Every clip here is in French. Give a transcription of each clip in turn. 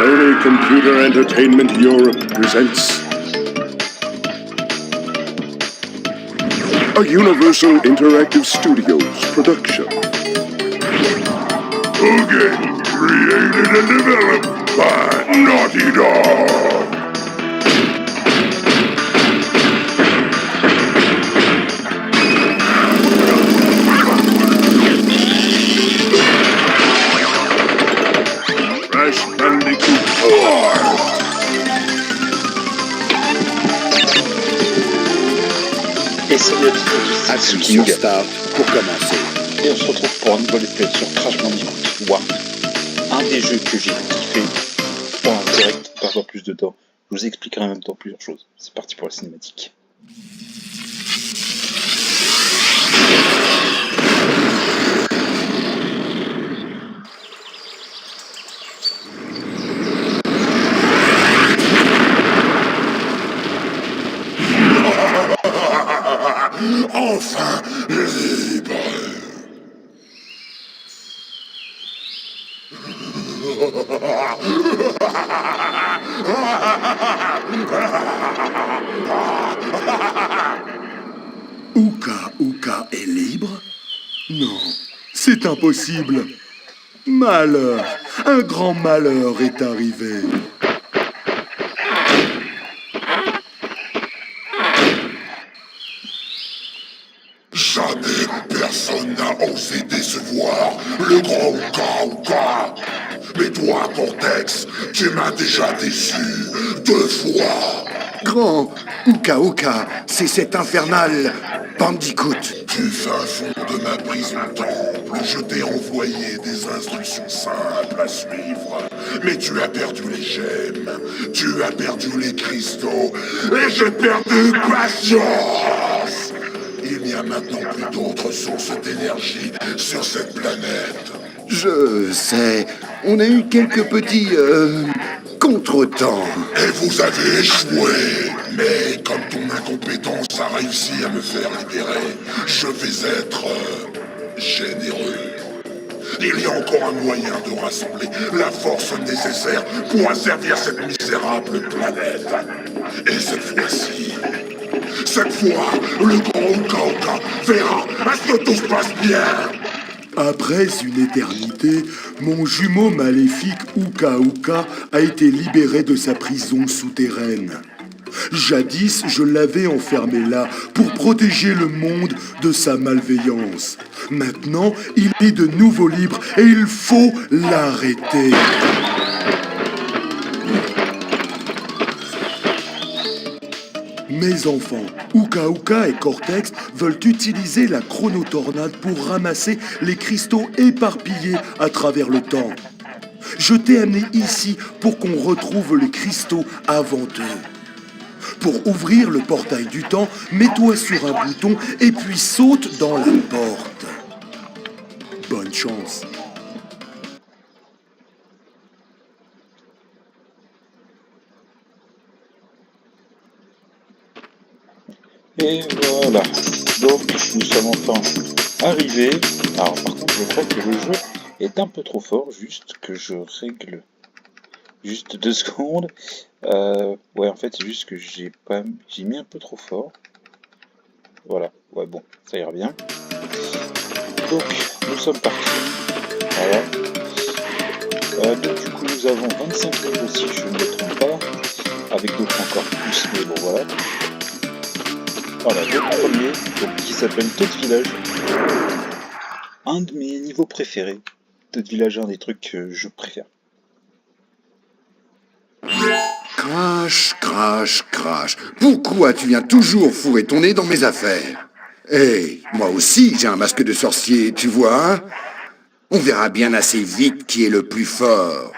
Sony Computer Entertainment Europe presents a Universal Interactive Studios production. A game created and developed by Naughty Dog. Crash Bandicoot 4. Et salut à tous, Action c'est King. Start pour commencer. Et on se retrouve pour un nouvel let's sur Crash Bandicoot Warp. Un des jeux que j'ai kiffé pour un direct, perdre plus de temps. Je vous expliquerai en même temps plusieurs choses. C'est parti pour la cinématique. Enfin libre. Uka est libre? Non, c'est impossible. Malheur, un grand malheur est arrivé. Jamais personne n'a osé décevoir le grand Uka. Mais toi, Cortex, tu m'as déjà déçu 2 fois. Grand Uka, c'est cet infernal Bandicoot. Tu fais un fond de ma prison temple. Je t'ai envoyé des instructions simples à suivre. Mais tu as perdu les gemmes, tu as perdu les cristaux, et j'ai perdu patience. Il n'y a maintenant plus d'autres sources d'énergie sur cette planète. Je sais, on a eu quelques petits contretemps. Et vous avez échoué. Mais comme ton incompétence a réussi à me faire libérer, je vais être généreux. Il y a encore un moyen de rassembler la force nécessaire pour asservir cette misérable planète. Et cette fois-ci, le grand Uka verra à ce que tout se passe bien. Après une éternité, mon jumeau maléfique Uka a été libéré de sa prison souterraine. Jadis, je l'avais enfermé là pour protéger le monde de sa malveillance. Maintenant, il est de nouveau libre et il faut l'arrêter. Mes enfants, Uka et Cortex veulent utiliser la chronotornade pour ramasser les cristaux éparpillés à travers le temps. Je t'ai amené ici pour qu'on retrouve les cristaux avant eux. Pour ouvrir le portail du temps, mets-toi sur un bouton et puis saute dans la porte. Bonne chance. Et voilà. Donc, nous sommes enfin arrivés. Alors, par contre, je crois que le jeu est un peu trop fort. Juste que je règle. Juste 2 secondes. Ouais, en fait, c'est juste que j'ai mis un peu trop fort. Voilà. Ouais, bon, ça ira bien. Donc, nous sommes partis. Voilà. Donc, du coup, nous avons 25 niveaux si je ne me trompe pas. Avec d'autres encore plus, mais bon, voilà. Voilà, le premier, donc, qui s'appelle Toad Village. Un de mes niveaux préférés. Toad Village est un des trucs que je préfère. Crash. Pourquoi tu viens toujours fourrer ton nez dans mes affaires? Moi aussi, j'ai un masque de sorcier, tu vois? On verra bien assez vite qui est le plus fort.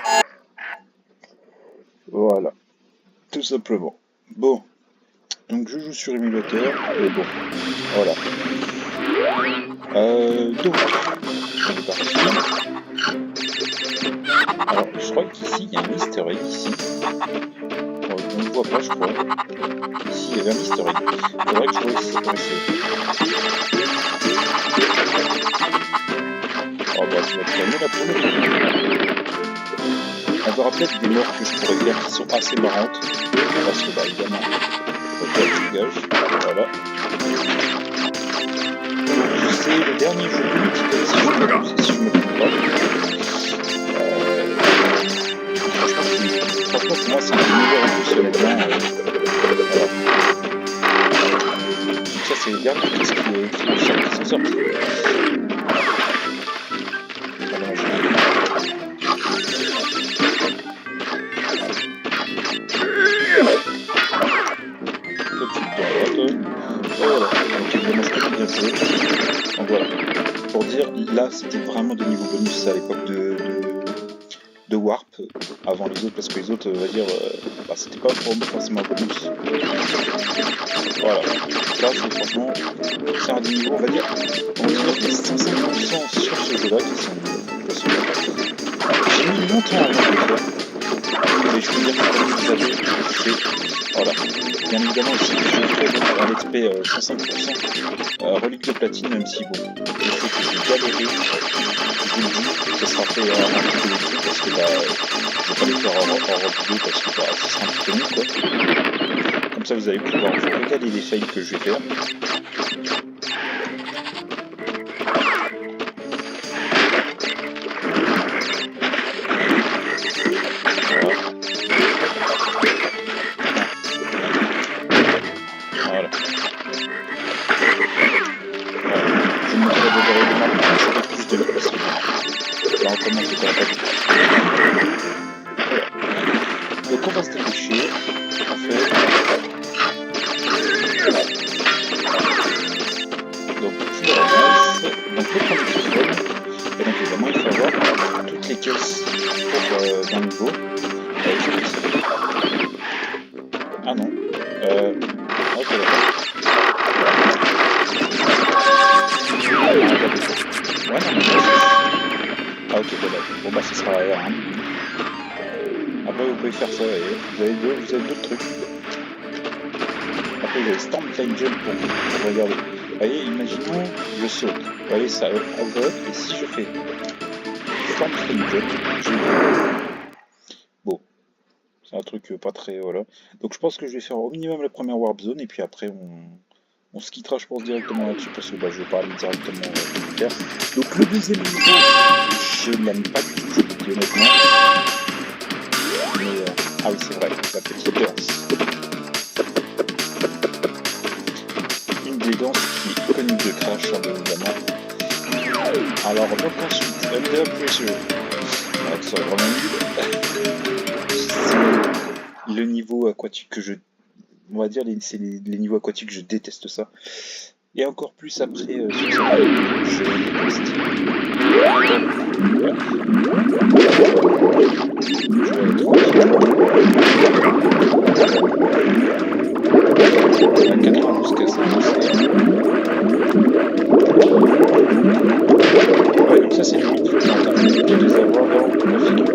Voilà, tout simplement. Bon, donc je joue sur émulateur, et bon, voilà. Donc, on est parti. Alors, je crois qu'ici, il y a un easter egg, ici. On ne voit pas, je crois. Ici, il y avait un easter egg. C'est vrai que je vois ici, comment c'est. Oh bah, tu vas te calmer là pour le coup. y aura peut-être des morts que je pourrais faire qui sont assez marrantes. Parce que, bah, évidemment, je gage. Voilà. C'est le dernier jeu de Multidex, si je me trompe pas. Franchement, pour moi, c'est un univers en plus, honnêtement. Voilà. Donc ça, c'est les derniers qui sont sortis. Donc voilà, pour dire, là c'était vraiment de niveau bonus à l'époque de Warp, avant les autres, parce que les autres, on va dire, bah, c'était pas forcément bonus. Voilà, là c'est franchement, c'est un des niveaux, on va dire que 500% sur ce jeu-là qui sont possibles. J'ai mis longtemps avant de le faire, mais je peux dire que comme vous savez, c'est... Voilà. Bien évidemment, je sais que je fais un XP 105% relique de platine, même si bon, je sais que j'ai galéré, je vous le dis, ça sera fait un petit peu de trucs parce que bah, je vais pas les faire en vidéo parce que bah, ça sera un petit peu nul quoi. Comme ça, vous allez pouvoir regarder les fails que je vais faire. Donc on va se dépêcher, on fait... Donc je le ramasse, donc le premier téléphone, et donc évidemment il faut avoir toutes les caisses pour d'un niveau. Ah non, ok d'accord. Ouais non mais ah ok voilà, bon bah ce sera R1. Après vous pouvez faire ça, et vous avez d'autres trucs. Après vous avez Storm Climb Jump pour regarder. Vous voyez, imaginons je saute. Vous voyez ça enveloppe, et si je fais Storm Climb Jump, je vais... Bon, c'est un truc pas très... voilà. Donc je pense que je vais faire au minimum la première Warp Zone, et puis après on se quittera je pense directement là-dessus, parce que bah, je vais pas aller directement faire. Donc le deuxième niveau, je l'aime pas du tout, je vous dis honnêtement. Mais, ah oui c'est vrai, la petite danse. Une des danses qui est connue de Crash, bien évidemment. Alors donc ensuite, Under Pressure. Alors ça va vraiment nul. C'est le niveau aquatique que je... On va dire, c'est les niveaux aquatiques, je déteste ça. Et encore plus après sur cette je déteste. Ouais, donc ça c'est le but, je les avoir dans le graphique.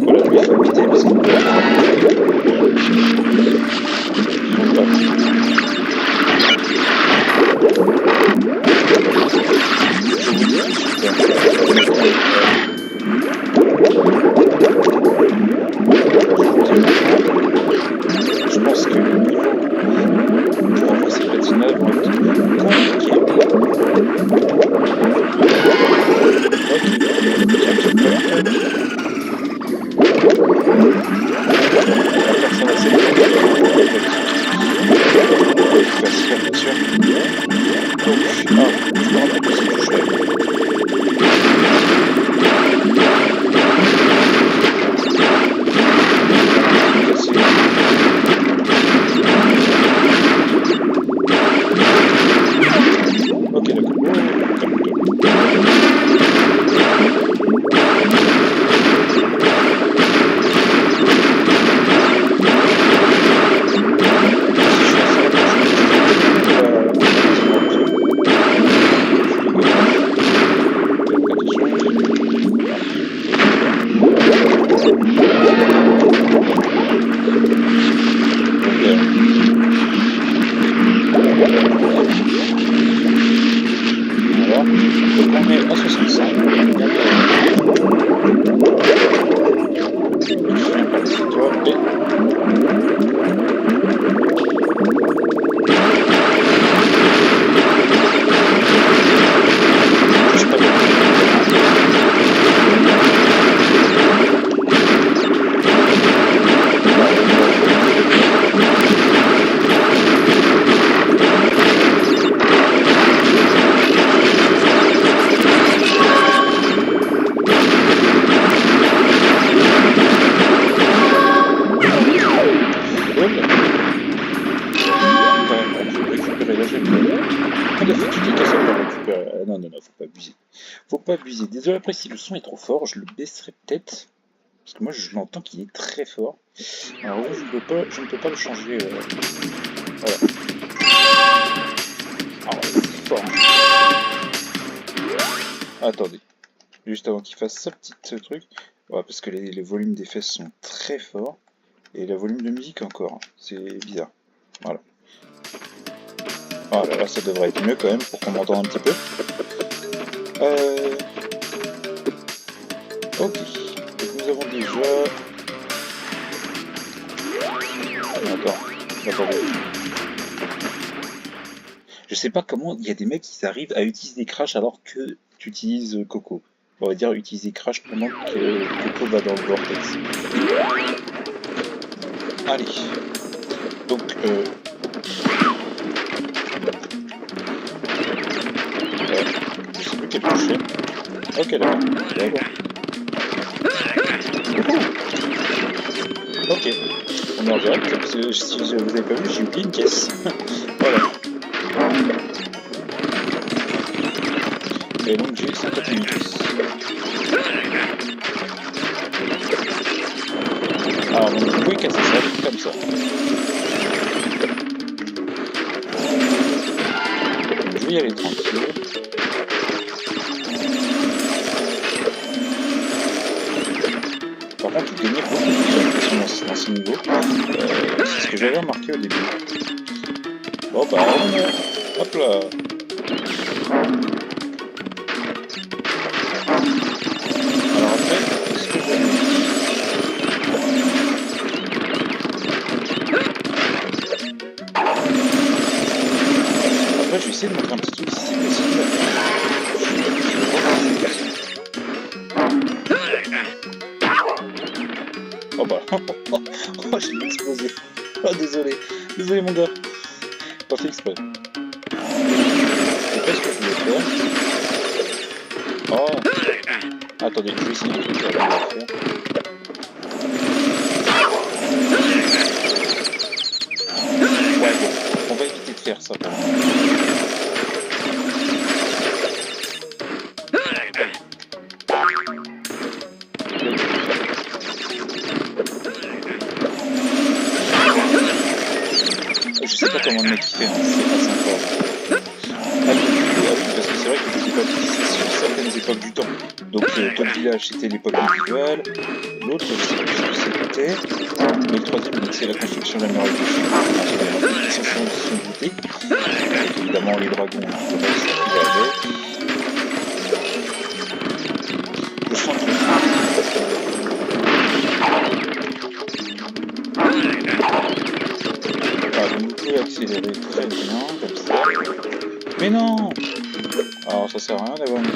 Voilà, je vais faire péter parce que je pense que le niveau pour avoir ces patinages vont être compliqués. Donc on est à 65. Je viens par-dessus toi et... Je sais pas bien. Faut pas abuser. Désolé après si le son est trop fort, je le baisserai peut-être. Parce que moi je l'entends qu'il est très fort. Alors je ne peux pas le changer. Voilà. Alors c'est fort. Attendez. Juste avant qu'il fasse sa petite truc. Ouais, parce que les volumes des fesses sont très forts. Et le volume de musique encore. C'est bizarre. Voilà. Voilà, là ça devrait être mieux quand même pour qu'on m'entende un petit peu. Ok, donc nous avons déjà... Attendez. Je sais pas comment il y a des mecs qui arrivent à utiliser Crash alors que tu utilises Coco. On va dire utiliser Crash pendant que Coco va dans le vortex. Allez. Donc, je sais plus quelle touche c'est. Ok, d'accord. Ok, on est en direct, parce que si vous avez pas vu, j'ai oublié une caisse. Voilà. Et donc j'ai 50 minutes. Alors donc vous pouvez casser ça comme ça. Je vais y aller tranquille. Par contre, vous gagnez beaucoup de dans ce niveau. C'est ce que j'avais remarqué au début. Bon bah, hop là. Alors après, qu'est-ce que je vais faire? Après, je vais essayer de montrer un petit truc si c'est possible. Oh bah, oh, je l'ai explosé. Oh désolé mon gars. Pas fait exprès. Je sais pas ce que je voulais faire. Oh. Attendez, je vais essayer un truc avant de le faire. Ouais bon, on va éviter de faire ça. Je sais pas comment le mec fait, hein, c'est pas sympa. Ah oui, parce que c'est vrai que je sais pas sur certaines époques du temps. Donc Top Village c'était l'époque médiévale, l'autre je sais plus ce que c'était, mais le troisième donc c'est la construction de la muraille de Chine, qui sont doutés. Donc évidemment les dragons, le reste qu'il avait. Le centre donc vous pouvez accélérer très bien, comme ça. Mais non! Alors ça sert à rien d'avoir une...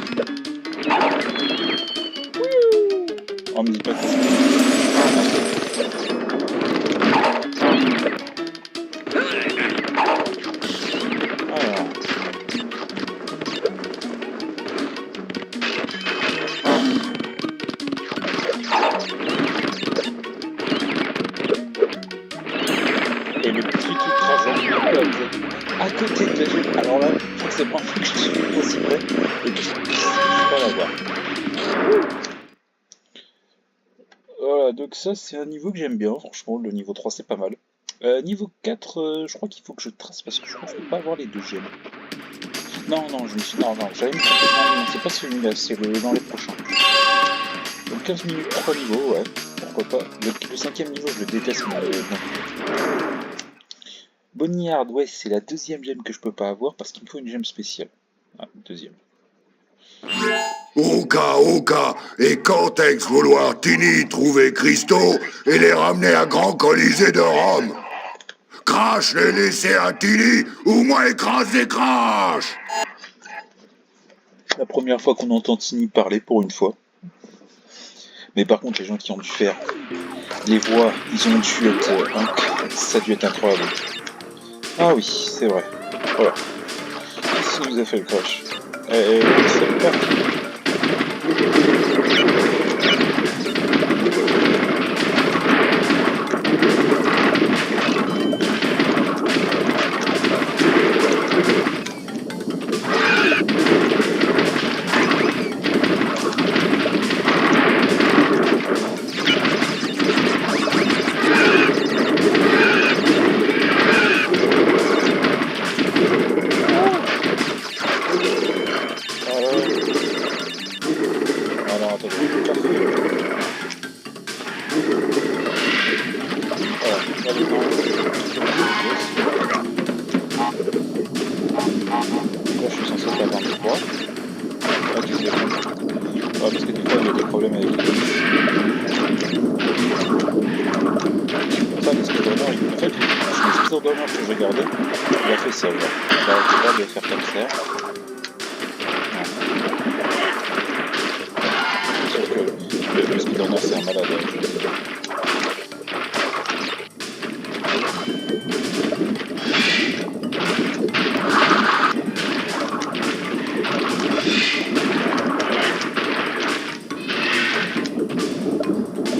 Oh, me dis pas que c'est... Alors... Et le petit truc rageant, à côté de la jeu. Alors là, forcément, il faut que je suis aussi près et que je puisse pas l'avoir. Voilà, donc ça c'est un niveau que j'aime bien, franchement, le niveau 3 c'est pas mal. Niveau 4, je crois qu'il faut que je trace parce que je crois que je peux pas avoir les deux gemmes. Non, je me suis... Non, j'avais mis... Non, c'est pas celui-là, c'est dans les prochains. Donc 15 minutes, 3 niveaux, ouais, pourquoi pas. Le 5ème niveau, je le déteste, mais Boneyard, ouais, c'est la deuxième gemme que je peux pas avoir parce qu'il me faut une gemme spéciale. Ah, deuxième. Oka, et Cortex vouloir Tini trouver Christo et les ramener à Grand Colisée de Rome. Crash les laisser à Tini ou moi écrase les Crash. La première fois qu'on entend Tini parler pour une fois. Mais par contre, les gens qui ont dû faire les voix, ils ont dû être... ça a dû être incroyable. Ah oui, c'est vrai. Voilà. Qu'est-ce qu'il nous a fait le Crash? C'est parti. Alors, attendez, parfait. Voilà, là maintenant, là je suis censé l'avoir de quoi. Ah, tu sais, parce que des fois il y a des problèmes avec les ça, les speedrunners, en fait, les speedrunners que je regardais, il a fait ça, là. Il a capable de faire comme ça. Sauf que le speedrunner c'est un malade.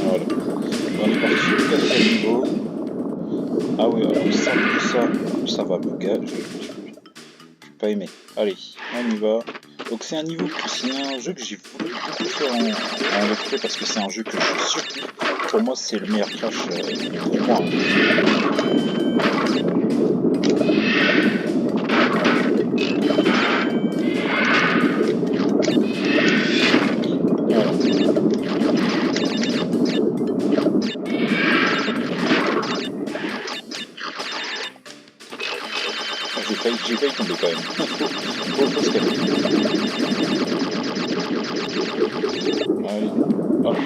Voilà. On est parti sur le 4e niveau. Ah oui, alors ça va me gâcher. Je pas aimé. Allez, on y va. Donc c'est un niveau, c'est un jeu que j'ai voulu beaucoup faire en let's play parce que c'est un jeu que je surkiffe. Pour moi c'est le meilleur Crash pour moi. Voilà. J'ai failli tomber quand même. Faut se calmer. Allez, hop.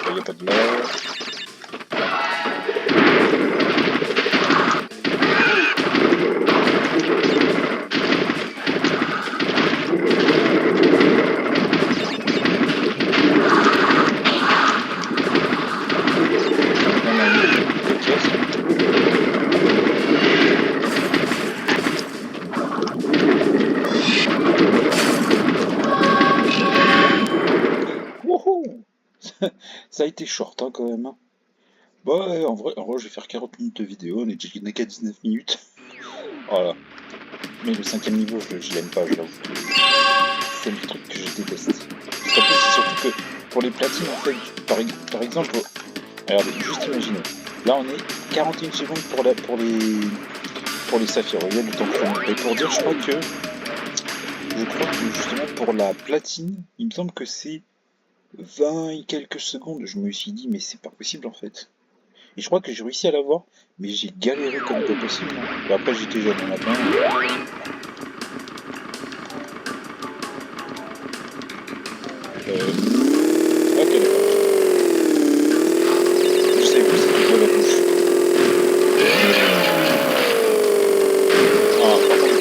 Il n'y a pas de lave. Ça a été short hein, quand même. Hein. Bah ouais, en vrai, je vais faire 40 minutes de vidéo, on est qu'à 19 minutes. Voilà. Mais le 5e niveau, je l'aime pas, je l'avoue. C'est le truc que je déteste. Parce qu'en plus, c'est surtout que pour les platines, en fait, par exemple, regardez, juste imaginez. Là, on est 41 secondes pour les saphirs. Vous voyez le temps chrono. Et pour dire, je crois que justement, pour la platine, il me semble que c'est 20 et quelques secondes. Je me suis dit, mais c'est pas possible en fait. Et je crois que j'ai réussi à l'avoir, mais j'ai galéré comme pas possible. Hein. Après, j'étais jeune le matin. Ok, d'accord. Je sais plus si c'est quoi la bouche. Ah, par contre,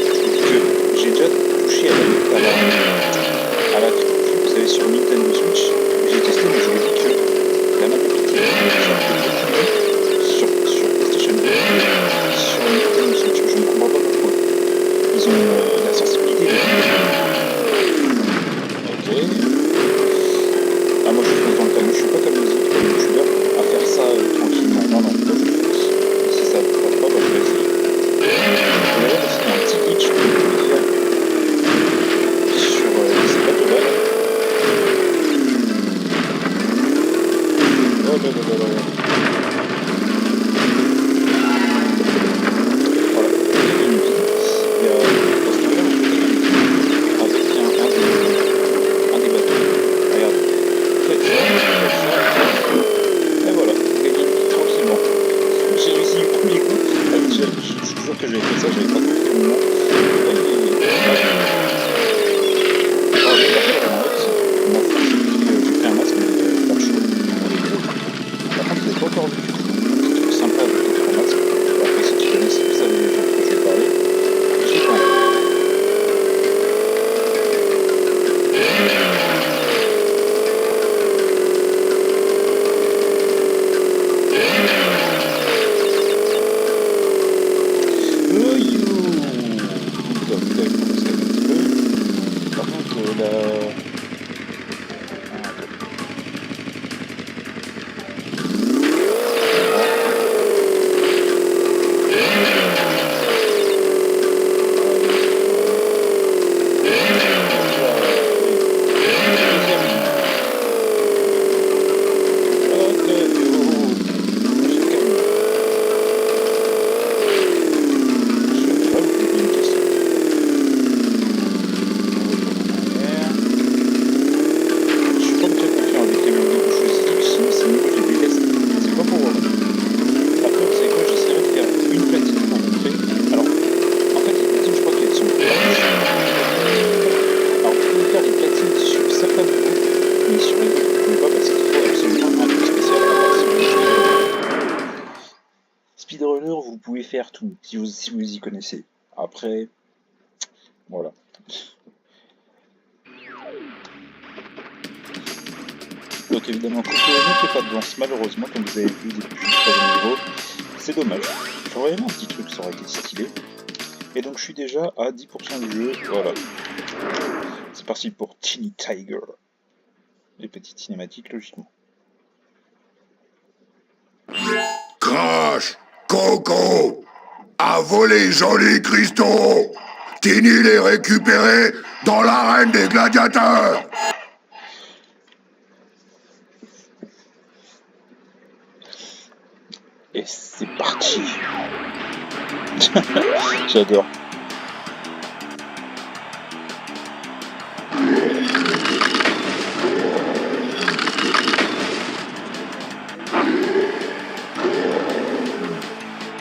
j'ai déjà touché à la vous savez, sur Nintendo Switch. J'ai testé, mais je me dis que la maniabilité sur PlayStation 2, sur Nintendo Switch, je ne comprends pas pourquoi. Ils ont la sensibilité de... Ok. fois que j'avais fait ça, j'avais pas compris le moment. J'ai pris un masque, mais pas chaud. Par contre, je l'ai pas encore vu. C'est toujours sympa de faire un masque. Après, si tu connais, vous savez déjà de quoi je vais parler. Je sais pas. Par contre, la... Speedrunner, vous pouvez faire tout, si vous y connaissez. Après, voilà. Donc évidemment, Coco ne fait pas de danse, malheureusement, comme vous avez vu depuis le 3e niveau. C'est dommage. J'aurais aimé un petit truc, ça aurait été stylé. Et donc je suis déjà à 10% du jeu, voilà. C'est parti pour Teeny Tiger. Les petites cinématiques, logiquement. Crash, Coco, a volé Joli Christo. Tini les récupéré dans l'arène des gladiateurs. Et c'est parti. J'adore.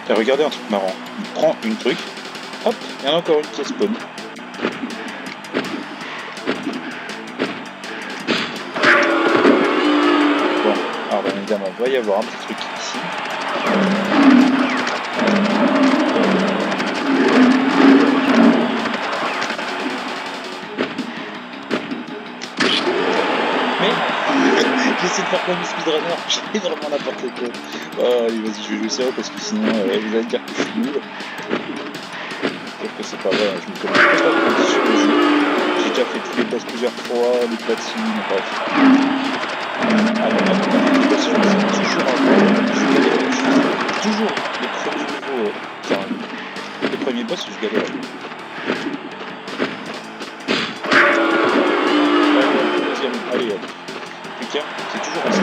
Et regardez un truc marrant. Il prend une truc, hop, il y en a encore une qui spawn. Bon, alors bien évidemment, il va y avoir un petit truc ici. J'essaie de faire comme le speedrunner, j'ai vraiment n'importe quoi. Oh, allez, vas-y, je vais jouer ça parce que sinon, vous allez dire que je suis nul. Sauf que c'est pas vrai, je me connais pas sur le jeu. J'ai déjà fait tous les boss plusieurs fois, les platines, bref. Alors, les boss, je les toujours avant, je galère, toujours les premiers niveaux, enfin, les premiers boss, je galère. Allez, hop. Putain, c'est toujours assez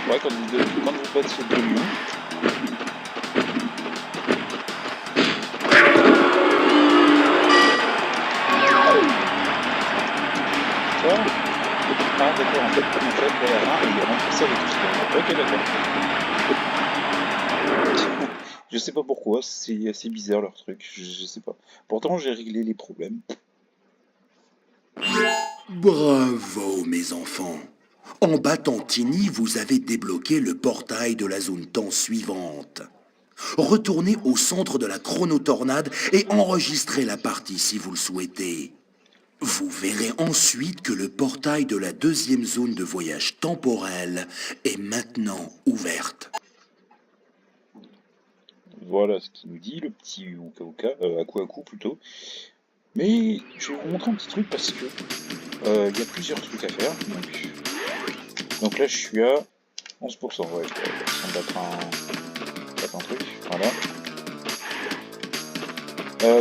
ouais, quand vous battez deux lions. Ah d'accord, en fait, derrière il est remplacé avec tout. Ok, d'accord. Je sais pas pourquoi, c'est assez bizarre leur truc, je sais pas. Pourtant j'ai réglé les problèmes. Bravo, mes enfants. En battant Tini, vous avez débloqué le portail de la zone temps suivante. Retournez au centre de la chronotornade et enregistrez la partie si vous le souhaitez. Vous verrez ensuite que le portail de la 2e zone de voyage temporel est maintenant ouverte. Voilà ce qu'il nous dit, le petit Uka Aku plutôt. Mais je vais vous montrer un petit truc parce que il y a plusieurs trucs à faire. Donc là je suis à 11%, ouais, on va battre un truc, voilà.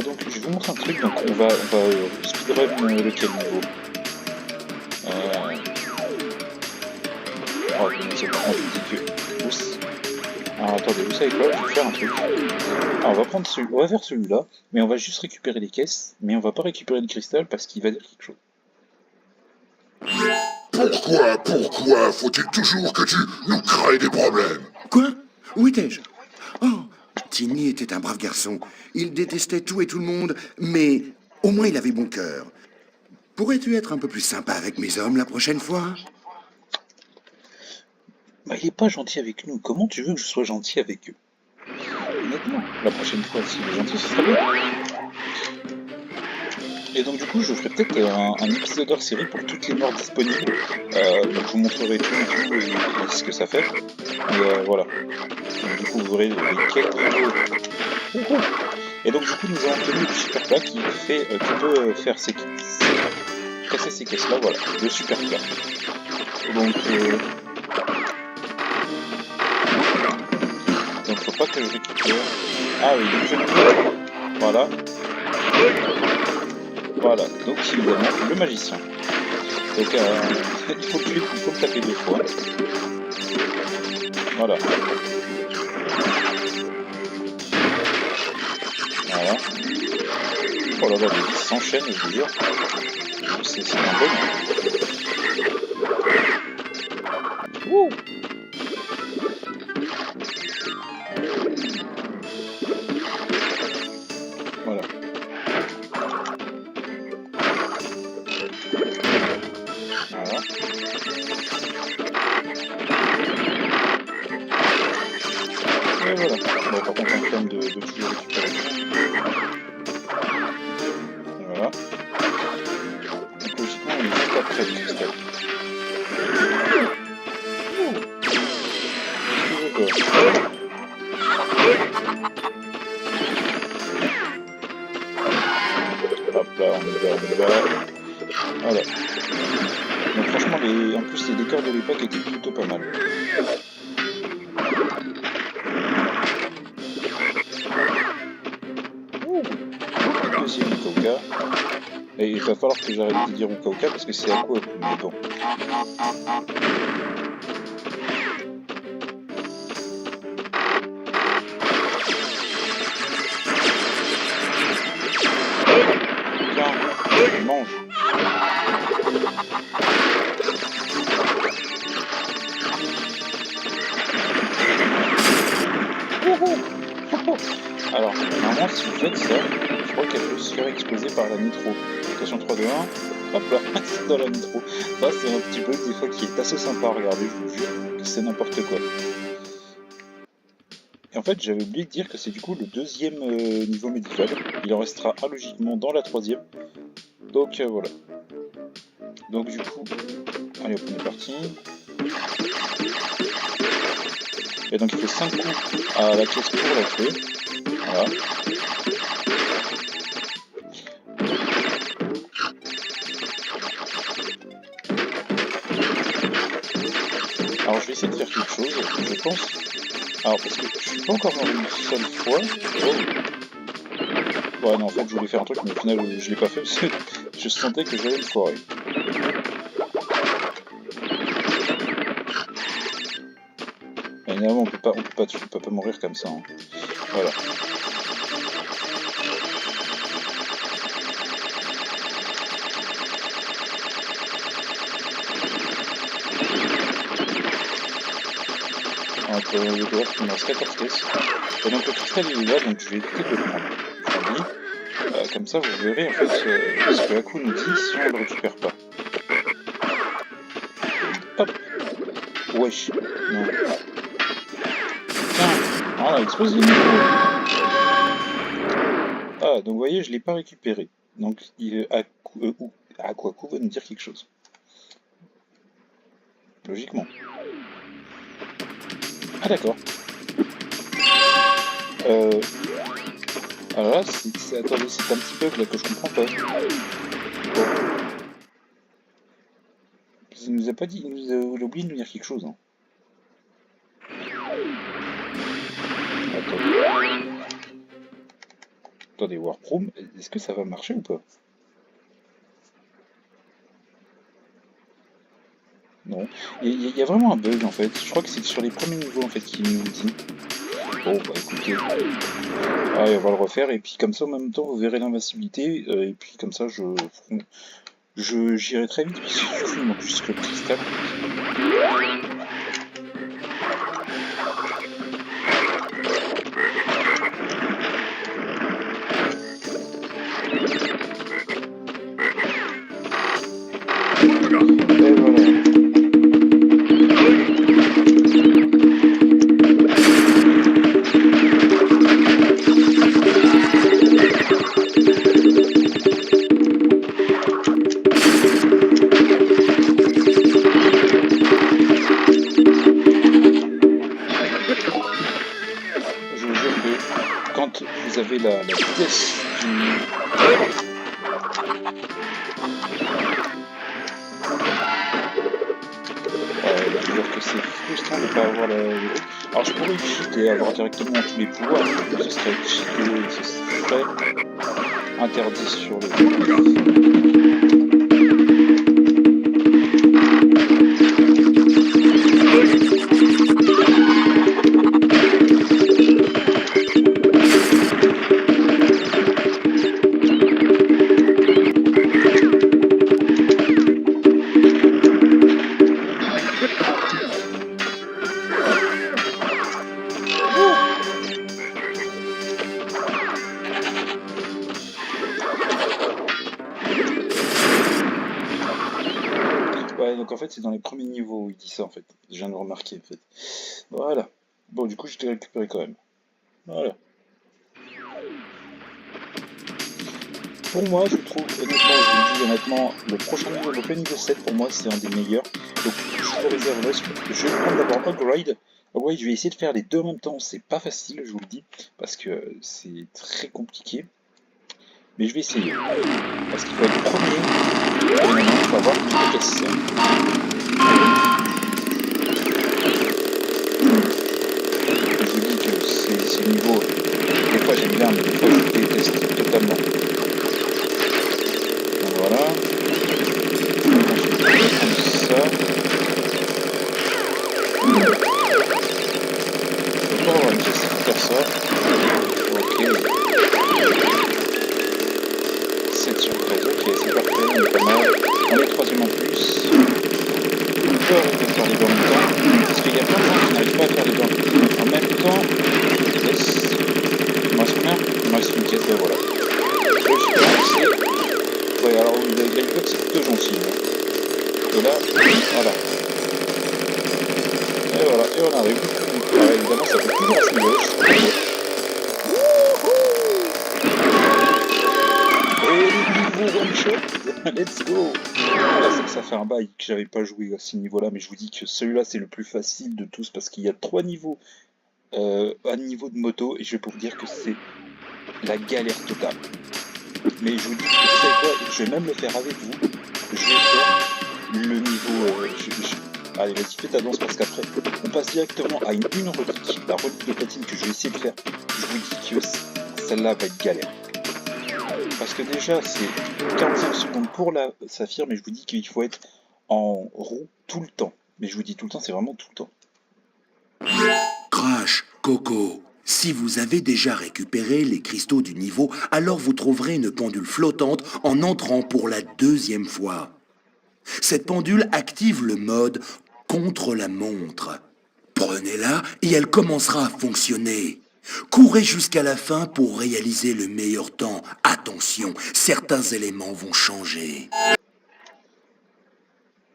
Donc je vais vous montrer un truc, donc on va speedrun lequel niveau oh, c'est pas que... Alors attendez, vous savez quoi, je vais faire un truc. Alors, on va faire celui-là, mais on va juste récupérer les caisses, mais on va pas récupérer le cristal parce qu'il va dire quelque chose. Pourquoi faut-il toujours que tu nous crées des problèmes? Quoi? Où étais-je? Oh, Timmy était un brave garçon. Il détestait tout et tout le monde, mais au moins il avait bon cœur. Pourrais-tu être un peu plus sympa avec mes hommes la prochaine fois? Bah, il est pas gentil avec nous. Comment tu veux que je sois gentil avec eux? Honnêtement, la prochaine fois, s'il est gentil, ce sera bien. Et donc du coup, je ferai peut-être un épisode hors série pour toutes les morts disponibles. Donc je vous montrerai tout et ce que ça fait. Mais voilà. Donc, du coup, vous verrez les quêtes. Et donc du coup, nous avons obtenu le super plat qui fait, qui peut faire casser ces caisses-là. Voilà, le super plat. Donc faut pas que je récupère. Ah oui, donc je peux. Voilà. Voilà, donc évidemment, le magicien. Donc il faut le taper 2 fois. Voilà. Voilà. Oh là là, les vis s'enchaînent, je vous jure. C'est un bonheur. Wouh! Voilà. Voilà. Et voilà. Bon, par contre, on freine de toujours récupérer. Et voilà. Donc logiquement, on est juste après le cristal. Hop là, on y va. Voilà. Donc franchement, en plus les décors de l'époque étaient plutôt pas mal. Deuxième Uka-Uka. Et il va falloir que j'arrête de dire Uka-Uka parce que c'est à quoi, mais bon. Tiens, mange. Alors, normalement, si vous faites ça, je crois qu'elle peut se faire exploser par la nitro. Attention 3, 2, 1. Hop là, c'est dans la nitro. Là, c'est un petit bug des fois qui est assez sympa à regarder, je vous jure que c'est n'importe quoi. Et en fait, j'avais oublié de dire que c'est du coup le deuxième niveau médical. Il en restera un logiquement dans la troisième. Donc voilà. Donc du coup, allez hop, on est parti. Et donc il fait 5 coups à la pièce pour la tuer. Voilà. Alors je vais essayer de faire quelque chose, je pense. Alors parce que je suis pas encore mort une seule fois. Oh. Ouais non en fait je voulais faire un truc mais au final je l'ai pas fait parce que je sentais que j'allais le foirer. Évidemment on peut pas mourir comme ça. Hein. Voilà. On peut voir qu'il me reste 14 caisses. Et donc le cristal il est là, donc je vais peut-être le prendre. Je vous dis. Comme ça vous verrez en fait ce que Haku nous dit si on le récupère pas. Hop. Wesh. Non. Tiens. Voilà, expose les micros. Ah, donc vous voyez, je l'ai pas récupéré. Donc Haku va nous dire quelque chose. Logiquement. Ah d'accord. Alors là, attendez, c'est un petit bug là que je comprends pas. Bon. Il nous a pas dit, il a oublié de nous dire quelque chose. Hein. Attendez, Warprom, est-ce que ça va marcher ou pas? Non. Il y a vraiment un bug en fait. Je crois que c'est sur les premiers niveaux en fait qu'il nous dit. Bon bah écoutez. Allez, on va le refaire et puis comme ça en même temps vous verrez l'invincibilité et puis comme ça je J'irai très vite puisque je fume jusque le cristal. Et voilà. Je vous jure que quand vous avez la vitesse du... je veux dire que c'est frustrant de ne pas avoir la... Alors je pourrais cheater et avoir directement tous les pouvoirs, mais ce serait cheater, ce serait interdit sur le... Ouais, donc en fait c'est dans les premiers niveaux où il dit ça en fait. Je viens de le remarquer en fait. Voilà. Bon, du coup je t'ai récupéré quand même. Voilà. Pour moi, je trouve, honnêtement, je vous le dis honnêtement, le prochain niveau, donc le niveau 7, pour moi, c'est un des meilleurs. Donc, je le réserve là. Je vais prendre d'abord Upgrade. Upgrade, je vais essayer de faire les deux en même temps. C'est pas facile, je vous le dis, parce que c'est très compliqué. Mais je vais essayer. Parce qu'il faut être premier. Et maintenant, il faut avoir une pièce. Je vous dis que ces niveaux, des fois j'aime bien, mais des fois je déteste totalement. Voilà. Je vais prendre ça. Je peux pas avoir une pièce pour faire ça. Ok. 7 sur 13. Ok, c'est parfait, on est pas mal. On est troisième en plus. On peut arrêter de faire les deux en même temps. Parce qu'il y a plein de gens qui n'arrivent pas à faire les deux en même temps. Yes. Il me reste combien? Il me reste une pièce, ben voilà. Le super, c'est... Ouais, alors la méthode, c'est plutôt gentil. Et là, voilà. Et voilà, et on arrive. Alors, évidemment, ça fait toujours assez moche. Et niveau one shot, let's go. Voilà, c'est que ça fait un bail que j'avais pas joué à ce niveau-là, mais je vous dis que celui-là, c'est le plus facile de tous parce qu'il y a 3 niveaux à niveau de moto, et je vais vous dire que c'est la galère totale. Mais je vous dis que vous savez quoi, je vais même le faire avec vous. Je vais faire le niveau... Allez, vas-y, fais ta danse parce qu'après, on passe directement à une relique. La relique de platine que je vais essayer de faire. Je vous dis que celle-là va être galère. Parce que déjà, c'est 45 secondes pour la saphir, mais je vous dis qu'il faut être en roue tout le temps. Mais je vous dis tout le temps, c'est vraiment tout le temps. Crash, Coco, si vous avez déjà récupéré les cristaux du niveau, alors vous trouverez une pendule flottante en entrant pour la 2e fois. Cette pendule active le mode contre la montre. Prenez-la et elle commencera à fonctionner. Courez jusqu'à la fin pour réaliser le meilleur temps. Attention, certains éléments vont changer.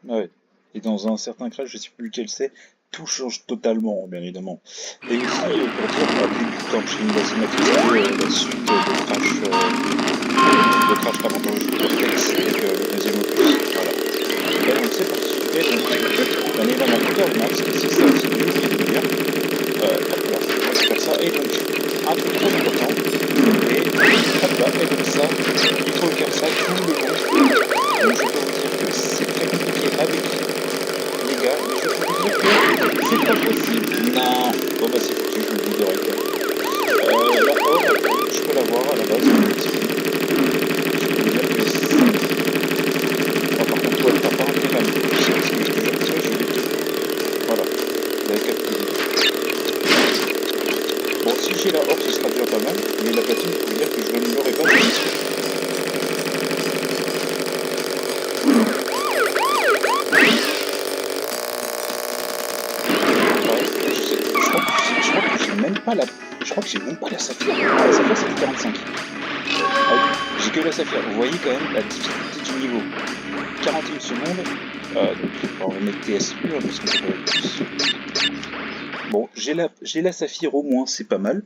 Ouais. Et dans un certain crash, je ne sais plus lequel c'est, tout change totalement, bien évidemment. Et aussi, pour dire, au début, quand j'ai mis la cinématique, la suite de Crash Bandicoot Cortex, avec le deuxième opus, voilà. Et donc c'est parti. Et donc, bien évidemment, Code Max, c'est ça aussi, j'ai oublié de dire. Hop là, on va faire ça. Et donc, un truc très important. Et hop là, et donc ça, il faut faire ça tout le long. Donc je peux vous dire que c'est très compliqué avec les gars, mais je peux vous dire que c'est pas possible. Non. Bon bah c'est foutu, je vous le dis directement. La or, je peux l'avoir à la base, je peux vous dire que c'est... Bon, par contre, toi, t'as pas rentré la main. Je sais pas ce que je vais faire, je vais te... Voilà, vous avez capté l'idée. Bon, si j'ai la or, ce sera déjà pas mal, mais la platine, je peux vous dire que je ne l'aurai pas, je suis sûr. pas la... Je crois que j'ai même pas la saphir. Ah, la saphir, c'est du 45. Ah oui, j'ai que la saphir. Vous voyez quand même la difficulté du niveau. 41 secondes. On va mettre TSU, hein, parce que c'est pas plus. Bon, j'ai la saphir au moins, c'est pas mal.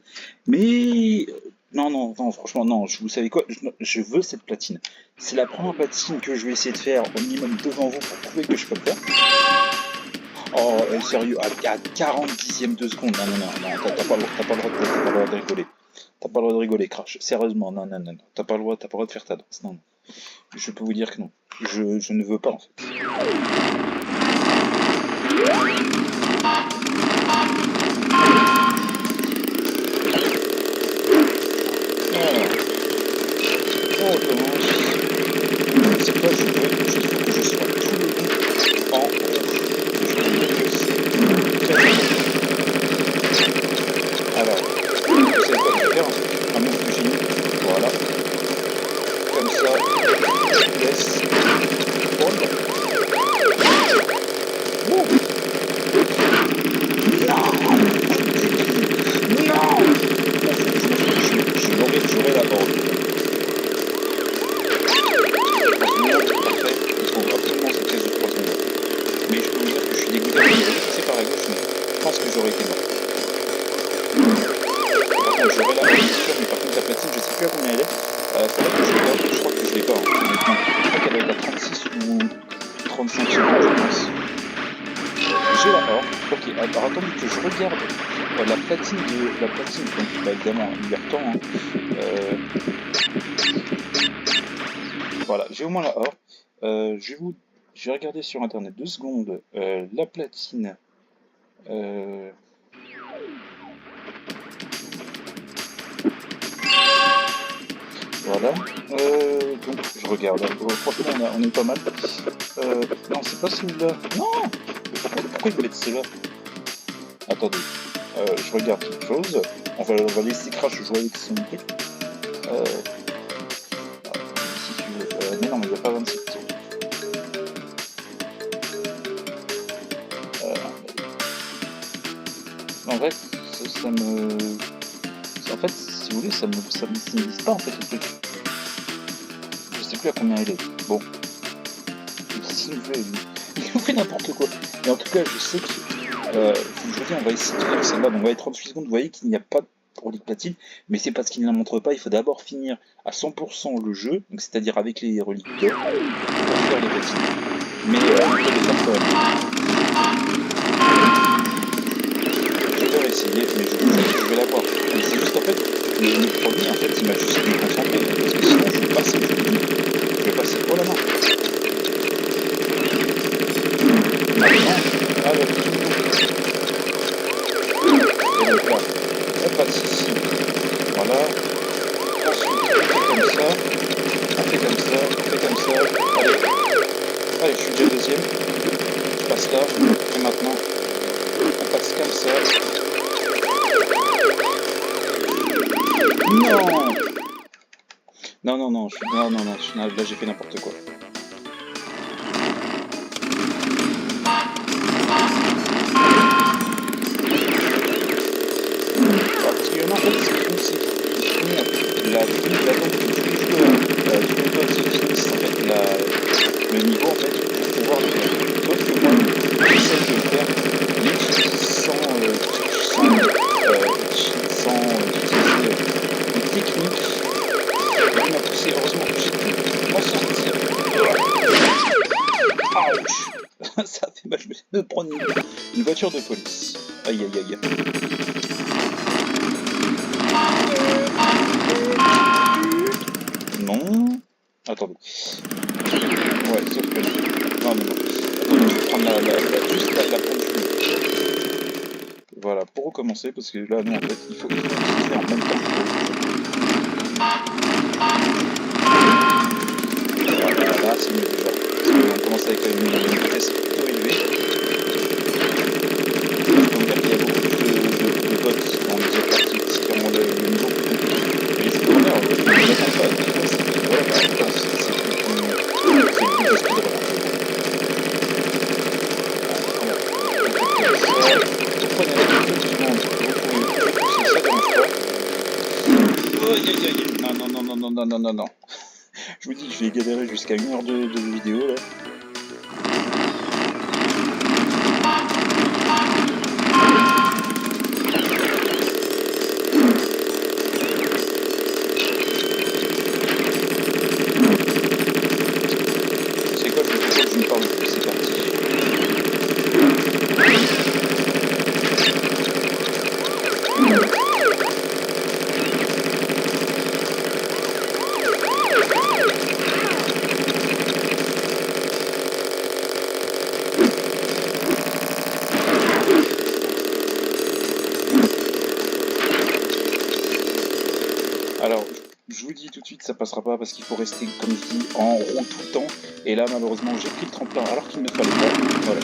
Mais... Non, non, non, franchement, non. Vous savez quoi? Je veux cette platine. C'est la première platine que je vais essayer de faire au minimum devant vous pour prouver que je peux le faire. Oh, sérieux, à 40 dixièmes de seconde. Non, non, non, non, t'as pas le droit de rigoler. T'as pas le droit de rigoler, Crash. Sérieusement, non, non, non, non. T'as pas le droit de faire ta danse. Non, non. Je peux vous dire que non. Je ne veux pas, en fait. Alors, on recommence. Cette fois, il faut que je sois tout le long en rouge. Je peux dire que c'est très important. Alors, vous savez quoi je vais faire? Un move de génie. Voilà. Comme ça, je laisse prendre. Oh non! Non! J'aurai la horde. Parfait, il faut absolument cette pièce de 3 secondes. Mais je peux vous dire que je suis dégoûté. C'est par la gauche, mais je pense que j'aurais été mort. Par contre, j'aurai la horde, c'est sûr, mais par contre, la platine, je sais plus à combien elle est. Faudrait que je regarde, je crois que je l'ai pas. Honnêtement. Je crois qu'elle doit être à 36 ou 35 secondes, je pense. J'ai la horde. Ok, alors attendez que je regarde la platine, donc bah, évidemment, il y a le temps. Hein. Voilà, j'ai au moins la horde. Je vais regarder sur internet 2 secondes la platine. Voilà. Donc je regarde. Franchement, on est pas mal. Non, c'est pas celui-là. Non. Pourquoi ils mettent celui-là? Attendez. Je regarde quelque chose. On va laisser Crash jouer avec son truc. Si tu veux. Mais non, mais il n'y a pas 27 tours. En fait, ça me... En fait, si vous voulez, ça me signifie pas en fait le truc. Je sais plus à combien il est. Bon. Il fait n'importe quoi. Et en tout cas, je sais que... je vous dis, on va essayer de faire celle-là. Donc on va être 38 secondes. Vous voyez qu'il n'y a pas de relique platine. Mais c'est parce qu'il ne la montre pas. Il faut d'abord finir à 100% le jeu. Donc c'est-à-dire avec les reliques d'or pour faire les platines. Mais on peut les faire quand même. Je vais essayer, mais je vais l'avoir. C'est juste en fait, le premier en fait il m'a juste déconcentré, parce que sinon je vais passer, je vais passer. Oh là non. Maintenant, alors tout le monde. Et donc là, on passe ici. Voilà. Ensuite, on fait comme ça, on fait comme ça, on fait comme ça. Allez, je suis déjà deuxième. Je passe là, et maintenant, on passe comme ça. Non! Non, non, non, là j'ai fait n'importe quoi. Alors, parce qu'il y en a en fait, ce qu'ils font, c'est qu'ils font la donc tous les joueurs se finissent en fait le niveau en fait pour pouvoir le faire. Sauf que moi, j'essaie de le faire mais sans utiliser des techniques. Et il m'a poussé, heureusement que j'ai pu m'en sortir. Ouch. Ça fait mal, je me suis de prendre une voiture de police. Aïe aïe aïe. Non. Attendez. Ouais, sauf que... Non, non, non. Attendez, je vais prendre juste la pendule. Voilà, pour recommencer, parce que là, nous, en fait, il faut se faire en même temps que... Voilà, c'est mieux déjà. Parce qu'on commence avec une vitesse plutôt élevée. Je peux vous dire qu'il y a beaucoup plus de bots dans les autres parties, ce qui rend le niveau plus compliqué. Mais c'est pas grave, je ne m'attends pas. Voilà, c'est plus de speedrun. Vous prenez la carte du monde, vous pouvez pousser ça aïe aïe aïe. Non, non, non, non, non, non, non, non, non. Je vous dis que je vais galérer jusqu'à 1 heure de vidéo là. C'est quoi, je me parle plus, c'est parti. Alors, je vous dis tout de suite, ça passera pas parce qu'il faut rester, comme je dis, en rond tout le temps. Et là, malheureusement, j'ai pris le tremplin alors qu'il ne fallait pas. Voilà.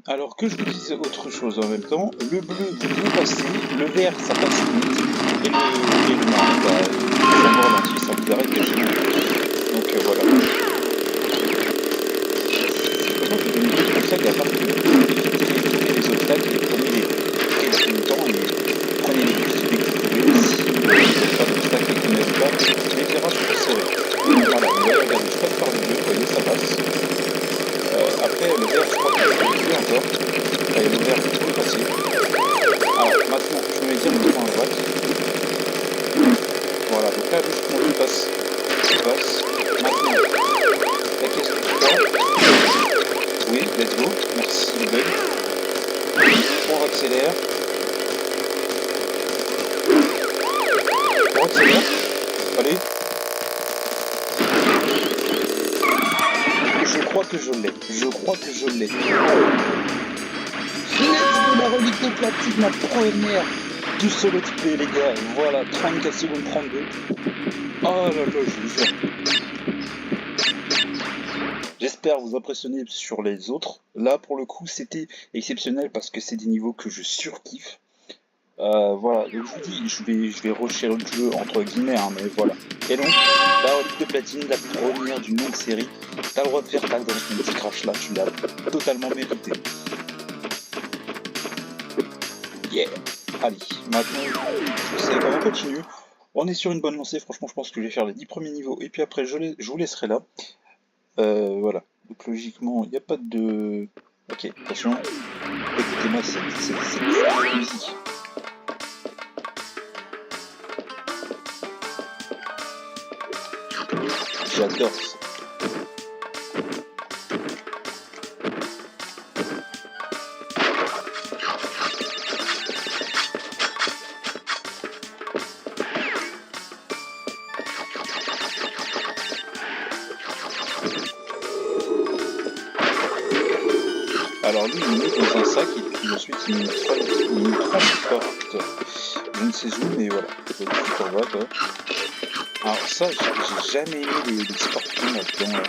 Alors que je vous dise autre chose en même temps, le bleu vous passez, le vert ça passe vite, et le noir, ça me ralentit, ça vous arrête quasiment. Donc voilà. C'est vraiment que de nouveau comme ça qu'à part que évitez les obstacles et prenez les quelques temps et prenez les bus dès que vous pouvez. Si vous n'avez pas d'obstacles et que vous n'avez pas, les virages sont serrés. Voilà, vous voyez, regardez, je passe par le bleu, vous voyez, ça passe. Après, le vert, je crois que je peux plus encore. Et le vert, je peux passer. Alors, maintenant, je vais mettre directement à droite. Voilà, donc là, logiquement, je passe. Je passe. Maintenant, la caisse de 3. Oui, let's go. Merci, le bug. On accélère. On accélère. Allez. Je crois que je l'ai. Je crois que je l'ai. La relique de platine, la première du solo typé, les gars. Voilà, 34 secondes 32. Oh là là, je vous jure. J'espère vous impressionner sur les autres. Là, pour le coup, c'était exceptionnel parce que c'est des niveaux que je surkiffe. Voilà, donc je vous dis, je vais rusher l'autre jeu entre guillemets, hein, mais voilà. Et donc, la relique de platine, la première d'une longue série. T'as le droit de faire ta dans ce petit crash là, tu l'as totalement mérité. Yeah. Allez, maintenant, je sais qu'on continue. On est sur une bonne lancée, franchement, je pense que je vais faire les 10 premiers niveaux, et puis après, je vous laisserai là. Voilà, donc logiquement, il n'y a pas de... Ok, attention, écoutez-moi cette musique. J'adore ça. Alors lui, il met dans un sac et puis ensuite il me transporte. Je ne sais où, mais voilà. Tu t'en vas, toi. Alors ça, j'ai jamais aimé les scorpions là-dedans. Là.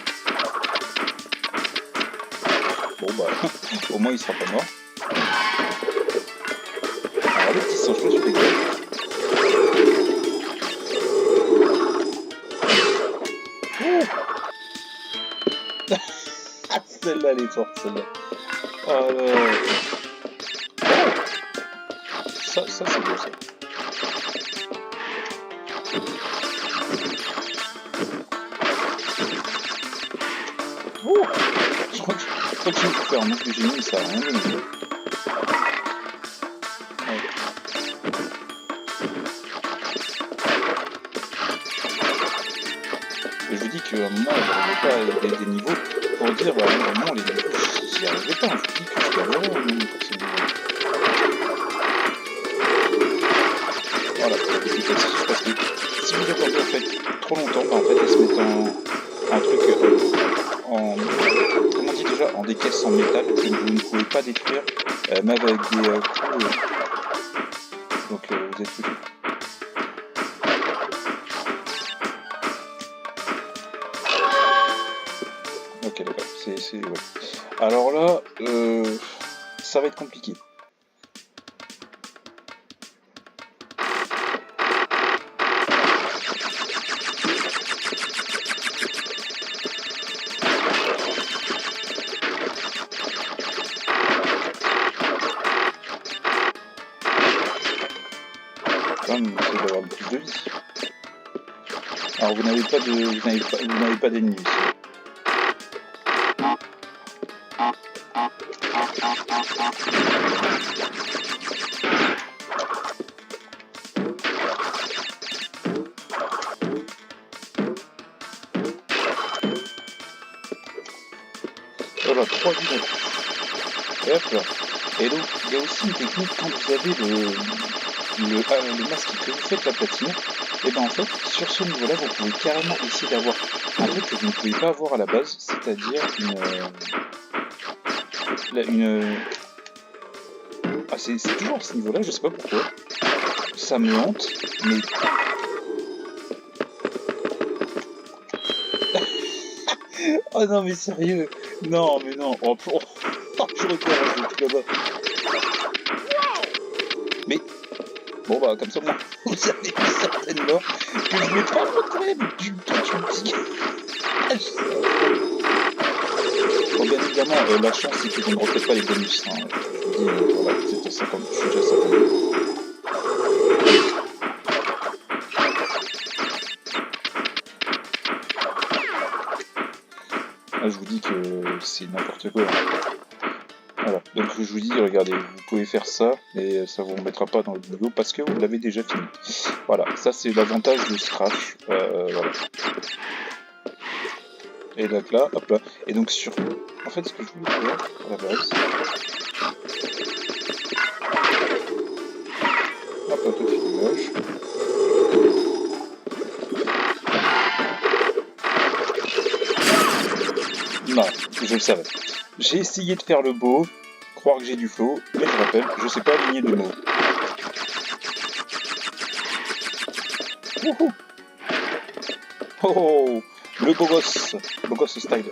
Bon bah, au moins il sera pas mort. Alors les petits singes, je rigole. Celle-là, elle est forte, celle-là. Oh là. Ça c'est beau, ça. Oh, je crois que je peux faire un manque de génie, ça a rien donné. Et je vous dis qu'à un moment, je n'avais pas des niveaux pour dire, bah, vraiment, les niveaux, j'y arrivais pas. Je vous dis que je galérais pour ces niveaux. Voilà, c'est facile parce que si vous attendez en fait trop longtemps, bah, en fait, elles se mettent en truc en... Comment on dit déjà? En des caisses en métal que vous ne pouvez pas détruire, même avec des coups. Donc vous êtes foutus. Ouais. Alors là, ça va être compliqué. Quand même, vous d'avoir le plus de vie. Alors vous n'avez pas d'ennemis ici. Voilà, 3 vies d'un coup. Et hop là. Et donc, il y a aussi une technique quand vous avez le masque que vous faites la platine. Et ben en fait, sur ce niveau-là, vous pouvez carrément essayer d'avoir un truc que vous ne pouvez pas avoir à la base, c'est-à-dire Ah, c'est toujours à ce niveau-là, je sais pas pourquoi. Ça me hante, mais... Oh non mais sérieux. Non mais non. Oh, je regarde là-bas. Mais... Bon bah comme ça moi, vous avez vu certainement que je vais pas rentrer du tout du Bon bien évidemment, la chance c'est que je ne refais pas les bonus. Hein. Je vous dis, voilà, c'était 50, je suis déjà 50. Là, je vous dis que c'est n'importe quoi. Voilà, donc je vous dis, regardez, vous pouvez faire ça, et ça vous remettra pas dans le vidéo parce que vous l'avez déjà fini. Voilà, ça c'est l'avantage de Scratch, voilà. Et donc là, hop là, et donc sur... En fait, ce que je voulais faire, à la base... Hop, un peu de filmage. Non, je le savais. J'ai essayé de faire le beau, croire que j'ai du flow, mais je rappelle, je sais pas aligner de mots. Wouhou! Oh, oh, le beau gosse style.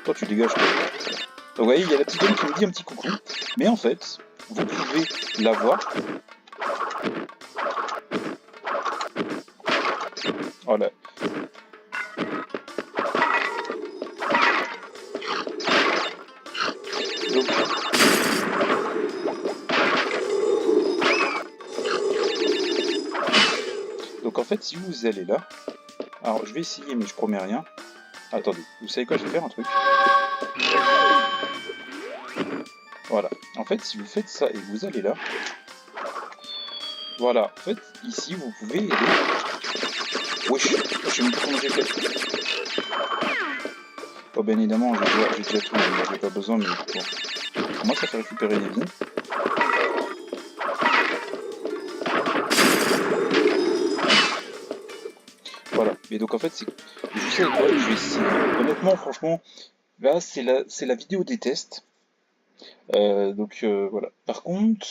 Toi tu dégages toi. Donc vous voyez, il y a la petite dame qui me dit un petit coucou, mais en fait, vous pouvez la voir. Voilà. Donc en fait, si vous allez là, alors je vais essayer, mais je promets rien. Attendez, vous savez quoi, je vais faire un truc. Voilà. En fait, si vous faites ça et vous allez là, voilà. En fait, ici, vous pouvez aider. Wesh, je sais même pas comment j'ai fait. Oh, bien évidemment, j'ai déjà tout, j'ai pas besoin, mais bon. Pour moi, ça fait récupérer des vies. Voilà. Et donc, en fait, c'est... Je sais quoi, je vais essayer. Honnêtement, franchement, là, c'est la vidéo des tests. Voilà. Par contre,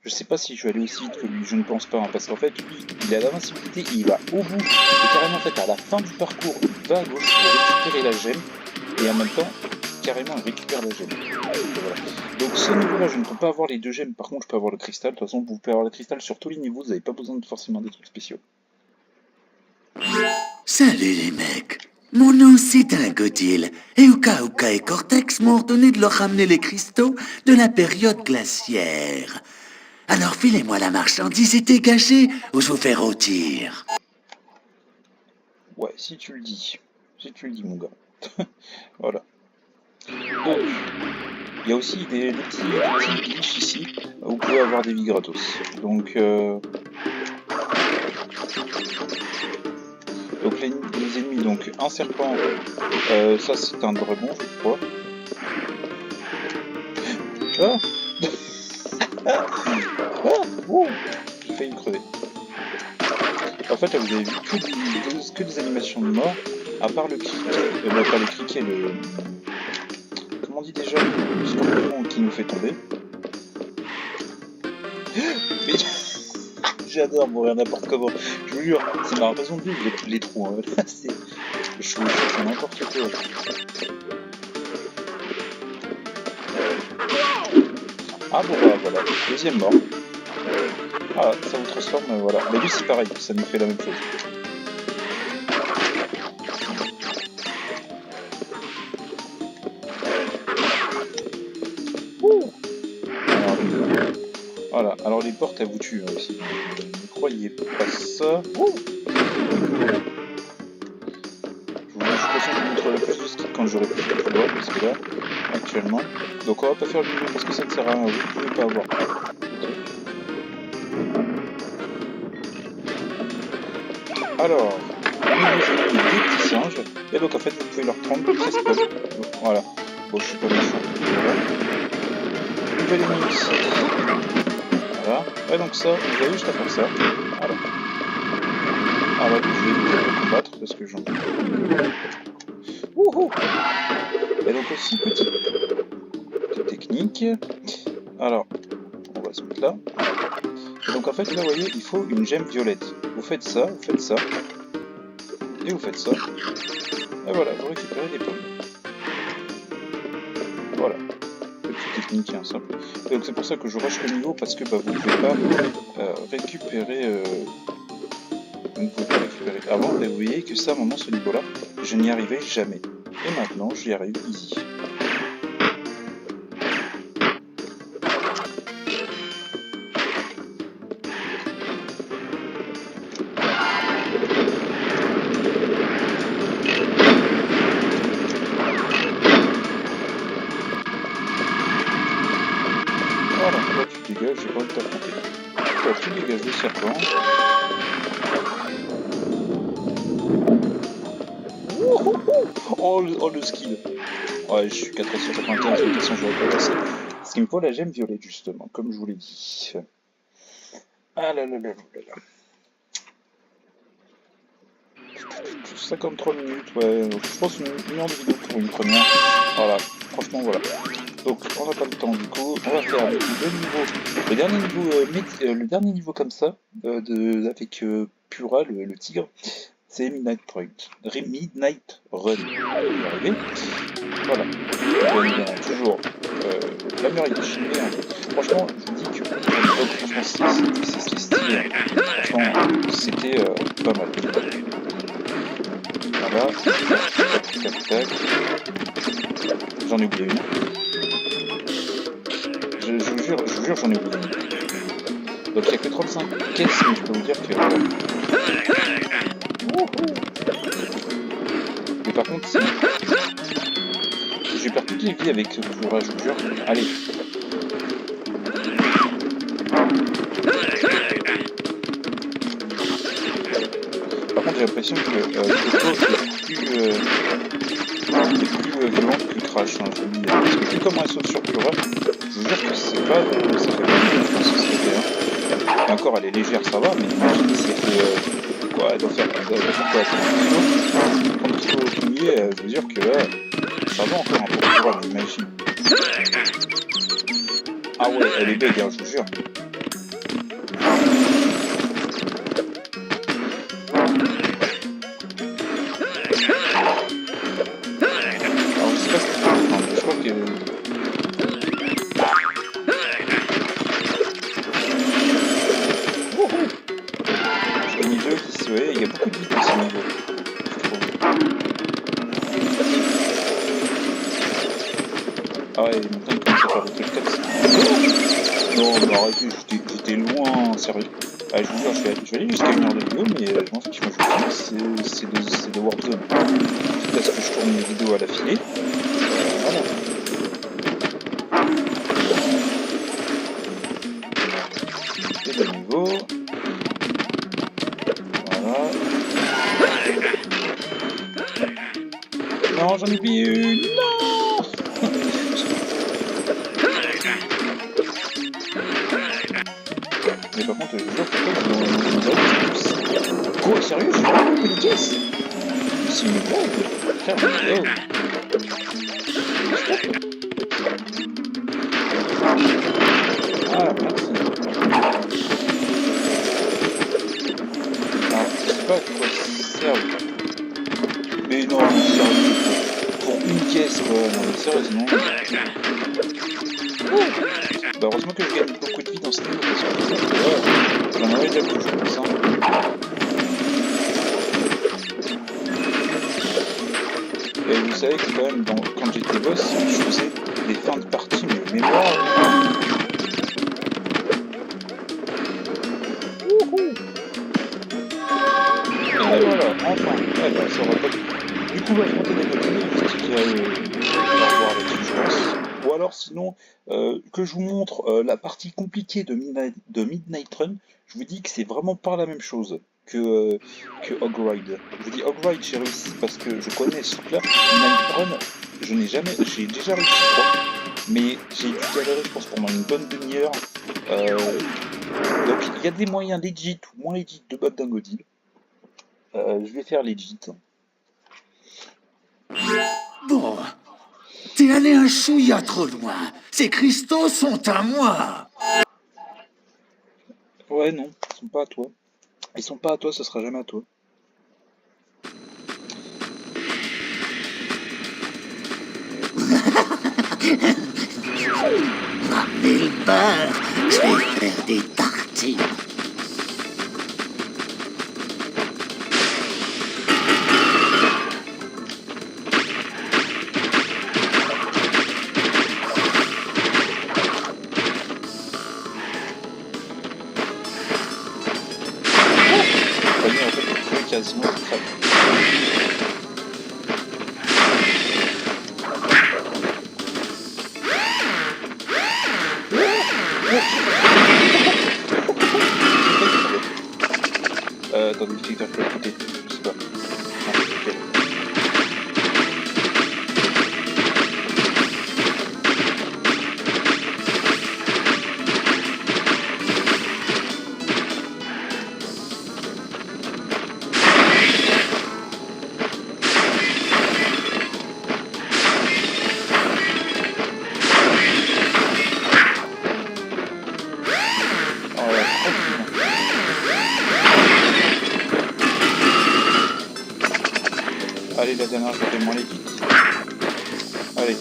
je sais pas si je vais aller aussi vite que lui, je ne pense pas, hein, parce qu'en fait, lui, il a l'invincibilité, il va au bout, et carrément, en fait, à la fin du parcours, il va à gauche pour récupérer la gemme, et en même temps, carrément, il récupère la gemme. Voilà. Donc, ce niveau-là, je ne peux pas avoir les 2 gemmes, par contre, je peux avoir le cristal. De toute façon, vous pouvez avoir le cristal sur tous les niveaux, vous n'avez pas besoin de forcément des trucs spéciaux. Salut les mecs. Mon nom c'est Dingodil, et Uka Uka et Cortex m'ont ordonné de leur ramener les cristaux de la période glaciaire. Alors filez-moi la marchandise et dégagez, ou je vous fais rôtir. Ouais, si tu le dis, mon gars. Voilà. Donc, il y a aussi des petits glitches ici, où vous pouvez avoir des vies gratos. Donc, les ennemis, donc un serpent, ça c'est un dragon, je crois. Ah ah oh, j'ai failli crever. En fait, là, vous avez vu que des animations de mort, à part le criquet, pas le criquet, le... Comment on dit déjà? Le scorpion qui nous fait tomber. Mais... J'adore mourir n'importe comment. Je vous jure, c'est ma raison de vivre les trous. Hein. Je fais n'importe quoi. Ah bon bah voilà, deuxième mort. Ah, ça vous transforme, voilà. Mais lui c'est pareil, ça nous fait la même chose. Ouh. Voilà, alors les portes elles vous tuent hein, aussi. Ne croyez pas ça. Ouh. Je suis patient, je vous montrerai plus de ski quand j'aurai plus de pouvoir, parce que là, actuellement. Donc on va pas faire le niveau parce que ça ne sert à rien, vous pouvez pas avoir. Alors, des petits singes, et donc en fait vous pouvez leur prendre 13 pommes. Voilà. Bon, je suis pas méchant. Voilà. Nouvelle ennemi ici. Voilà. Et donc ça, vous avez juste à faire ça. Voilà. Ah bah, je vais éviter de le combattre parce que j'en ai. Wouhou! Et donc aussi, petite technique. Alors, on va se mettre là. Et donc en fait, là, vous voyez, il faut une gemme violette. Vous faites ça, et vous faites ça. Et voilà, vous récupérez des pommes. Voilà. Petite technique, hein, simple. Et donc c'est pour ça que je rush le niveau, parce que bah, vous ne pouvez pas récupérer... Vous ne pouvez pas récupérer avant, et vous voyez que ça, à un moment, ce niveau-là, je n'y arrivais jamais. Et maintenant, j'y arrive easy. Voilà, là tu dégages, j'ai pas envie de t'affronter. Toi tu dégages le serpent. Oh le skill. Ouais, je suis 491, de toute façon j'aurais pas passé. Ce qu'il me faut la gemme violette justement, comme je vous l'ai dit. Ah là là là là là. 53 minutes, ouais, je pense une heure de vidéo pour une première. Voilà, franchement voilà. Donc on n'a pas le temps du coup, on va faire le dernier niveau comme ça, avec Pura, le tigre, c'est Midnight Run. Midnight Run. On va y arriver. Voilà. Bien, toujours la muraille de Chine. Franchement, je vous dis que franchement c'est stylé. Hein. Franchement, c'était pas mal. Voilà. Tac, tac. J'en ai oublié une. Je vous jure, j'en ai oublié une. Donc il n'y a que 35 caisses, mais je peux vous dire que... Mais par contre, si... Je vais perdre toutes les vies avec ce courage, je vous jure. Allez. Par contre, j'ai l'impression que Coco est plus violente que Crash. Hein, je vous dis. Parce que vu comment elle saute sur Pura, je vous jure que c'est pas... ça fait pas mal, je pense que c'était... Et encore, elle est légère, ça va, mais imaginez si elle fait... quoi, elle doit faire quoi, 30 kilos souliers, je vous jure que là, ça va encore un peu pour Pura, mais imagine. Ah ouais, elle est belle, hein, je vous jure. Alors, je sais pas ce qu'il faut prendre, je crois que... Il y a beaucoup de vie dans ce niveau, je trouve. Ah ouais, maintenant il commence à faire des trucs comme ça. Non, mais arrêtez, j'étais loin, sérieux. Ah, je vous jure, je vais aller jusqu'à une heure de vidéo, mais je pense que je c'est de Warzone. Parce que je tourne mes vidéos à la filée. Voilà. Et le niveau. Non, j'en ai oublié une. Non. Mais par contre, je vous jure que quoi, sérieux, je vais pas les caisses. C'est une blague. Frère, oh. Ah, merci. Alors, je sais pas à quoi ça sert. Mais non, sérieux, pour une caisse quoi, non mais sérieusement. Bah, heureusement que je gagne beaucoup de vie dans ce niveau, parce que je sais que là, j'en aurais déjà plus, je pense. Hein. Et vous savez que quand même, quand j'étais boss, je faisais des fins de partie, mais mémoire. Et voilà, enfin, ouais, bah, ça aura pas... Du coup, on va affronter des petits, je dirais au revoir là-dessus, je pense. Ou alors, sinon, que je vous montre la partie compliquée de Midnight Run, je vous dis que c'est vraiment pas la même chose que Hog Ride. Je vous dis Hog Ride, j'ai réussi parce que je connais ce truc-là. Midnight Run, j'ai déjà réussi, je crois, mais j'ai dû galérer, je pense, pendant une bonne demi-heure. Donc, il y a des moyens legit ou moins legit de battre Dingodil. Je vais faire legit. Bon, t'es allé un chouïa trop loin. Ces cristaux sont à moi. Ouais, non, ils sont pas à toi. Ils sont pas à toi, ce sera jamais à toi. Ramenez le beurre, je vais faire des tartines. Quasiment très. Attendez, il faut que je peux écouter. Je sais pas. Ah, ok. Allez, la dernière, je vais moins les guides. Allez. Et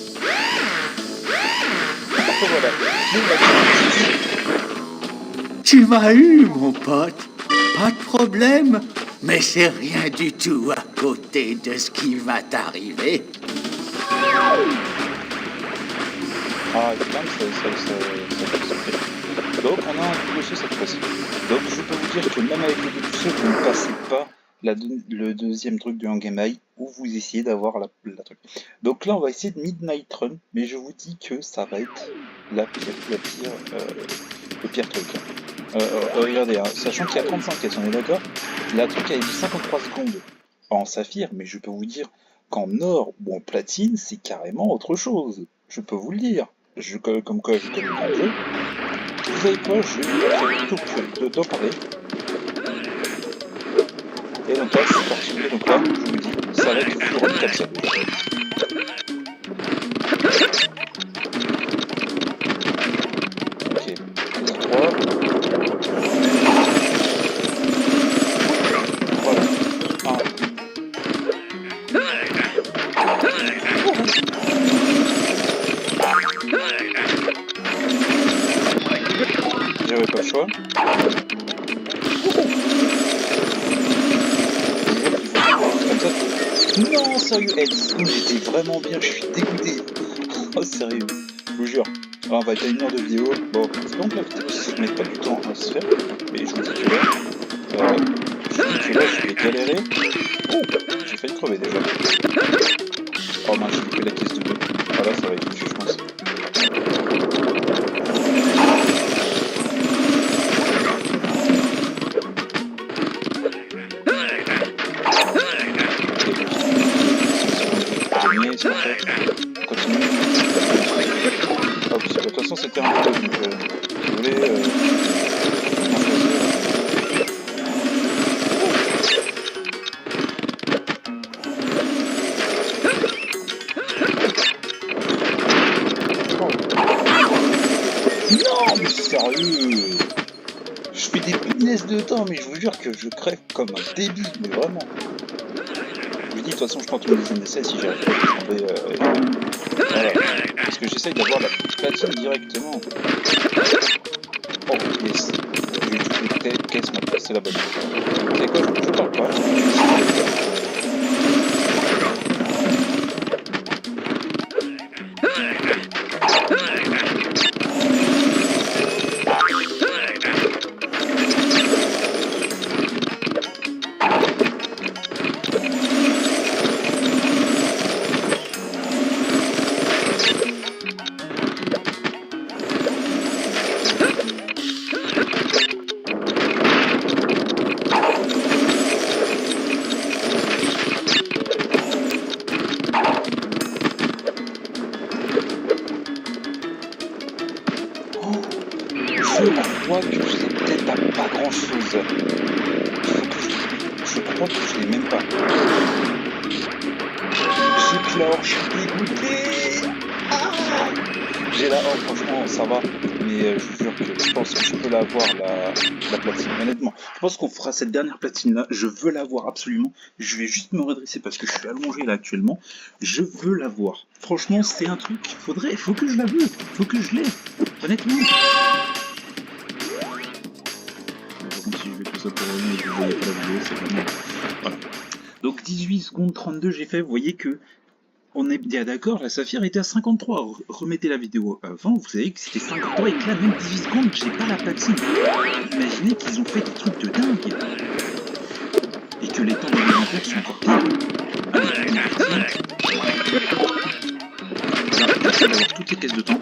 voilà. Tu m'as eu, mon pote. Pas de problème. Mais c'est rien du tout à côté de ce qui va t'arriver. Ah, putain, ça donc, on a un double saut cette fois-ci. Donc, je peux vous dire que même avec le double saut, vous ne passez pas le deuxième truc de Hangemai où vous essayez d'avoir la truc. Donc là, on va essayer de Midnight Run, mais je vous dis que ça va être le pire truc. Regardez, hein, sachant qu'il y a 35 caisses, on est d'accord? La truc a mis 53 secondes en saphir, mais je peux vous dire qu'en or ou en platine, c'est carrément autre chose. Je peux vous le dire. Comme quoi, je connais bien le jeu. Vous savez quoi, je vais plutôt que d'en parler. Et donc là, c'est particulier, donc là, je vous dis, ça va être toujours une capsule. Ok, 3. Voilà. 1. J'avais pas le choix. Non, sérieux, j'étais vraiment bien, je suis dégoûté. Oh, sérieux, je vous jure. Alors, on va être à 1 heure de vidéo. Bon, c'est donc la vidéo, ça met pas du temps à se faire. Mais je vous dis que là, je vais galérer. Oh, j'ai failli crever déjà. Oh mince, j'ai loupé la caisse de 2. Ah là, ça va être foutu, je pense. Continue. Hop, de toute façon c'était un peu donc je voulais Non mais sérieux, je fais des punaises de temps mais je vous jure que je crève comme un débile, mais vraiment. Je vous dis de toute façon je tente une deuxième essai si j'arrive pas à tomber Voilà. Parce que j'essaye d'avoir la platine directement. Oh yes. J'ai toutes les caisses maintenant, c'est la bonne. C'est quoi, je parle pas. Je crois que je l'ai peut-être pas grand chose. Je crois que je l'ai même pas. J'ai clore, je suis dégoûté. Ah, j'ai la oh, franchement ça va. Mais je vous jure que je pense que je peux l'avoir la platine. Honnêtement, je pense qu'on fera cette dernière platine là. Je veux l'avoir absolument. Je vais juste me redresser parce que je suis allongé là actuellement. Je veux l'avoir. Franchement, c'est un truc. Faut que je la veux. Faut que je l'ai. Honnêtement. Si je vais tout ça pour revenir et que vous voyez pas la vidéo, c'est vraiment... Voilà. Donc 18 secondes 32 j'ai fait, vous voyez que on est bien d'accord, la Saphir était à 53. Remettez la vidéo avant, vous savez que c'était 53 et que là même 18 secondes, j'ai pas la platine. Imaginez qu'ils ont fait des trucs de dingue. Et que les temps de l'inventaire sont encore pires. Allez, on est parti. On va essayer d'avoir toutes les caisses de temps.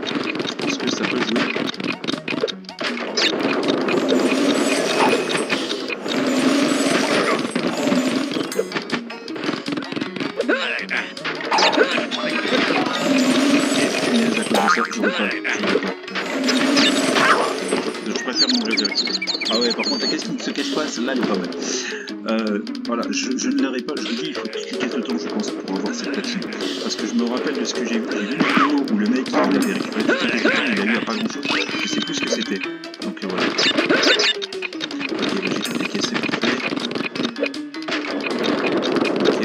Je pense que ça peut jouer. Je préfère manger directement. Ah ouais, par contre, la question ne se cache pas, celle-là, elle est pas mal. Voilà, je ne l'aurai pas, je vous dis, il faut quelques temps, je pense, pour avoir cette platine. Parce que je me rappelle de ce que j'ai vu. J'ai vu une vidéo où le mec, il avait récupéré toutes les caisses de temps, il a eu à pas grand-chose. Je sais plus ce que c'était. Donc voilà. Ok, là, j'ai toutes les caisses, c'est parfait. Ok.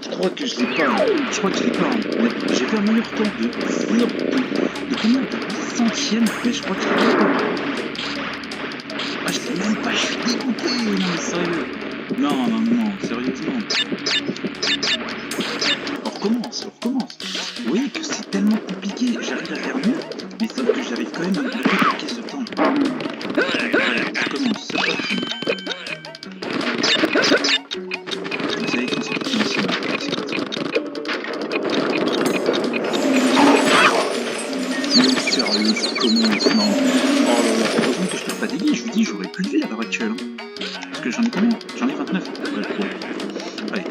Je crois que je l'ai pas. J'ai fait un meilleur temps de combien de centièmes, mais je crois que je l'ai pas. Ah, je l'ai même pas, je suis dégoûté. Non, mais sérieux. Non, sérieusement. On recommence. Vous voyez que c'est tellement compliqué. J'arrive à faire mieux, mais sauf que j'arrive quand même à bloquer ce temps. Allez, on recommence, c'est parti. Vous savez quand c'est parti ici, c'est parti. Sérieux, ça commence, non. Oh là là, heureusement que je perds pas des vies, je vous dis, j'aurais plus de vie à l'heure actuelle. Parce que j'en ai combien? J'en ai 29. Ouais. Allez.